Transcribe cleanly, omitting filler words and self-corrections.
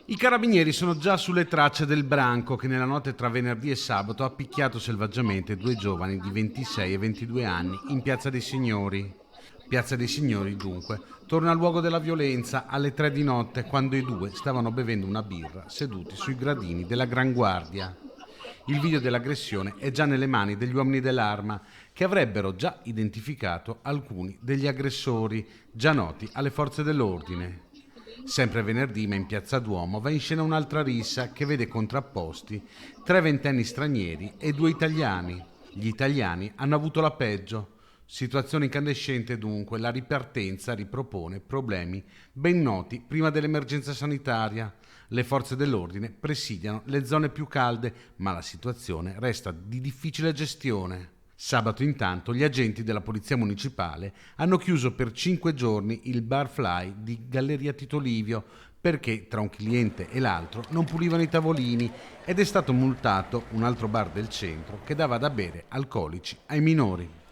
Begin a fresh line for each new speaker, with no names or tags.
I carabinieri sono già sulle tracce del branco che nella notte tra venerdì e sabato ha picchiato selvaggiamente due giovani di 26 e 22 anni in Piazza dei Signori. Piazza dei Signori, dunque, torna al luogo della violenza alle 3 di notte quando i due stavano bevendo una birra seduti sui gradini della Gran Guardia. Il video dell'aggressione è già nelle mani degli uomini dell'Arma che avrebbero già identificato alcuni degli aggressori già noti alle forze dell'ordine. Sempre venerdì, ma in Piazza Duomo, va in scena un'altra rissa che vede contrapposti 3 ventenni stranieri e 2 italiani. Gli italiani hanno avuto la peggio. Situazione incandescente dunque, la ripartenza ripropone problemi ben noti prima dell'emergenza sanitaria. Le forze dell'ordine presidiano le zone più calde, ma la situazione resta di difficile gestione. Sabato intanto gli agenti della Polizia Municipale hanno chiuso per 5 giorni il Bar Fly di Galleria Tito Livio perché tra un cliente e l'altro non pulivano i tavolini ed è stato multato un altro bar del centro che dava da bere alcolici ai minori.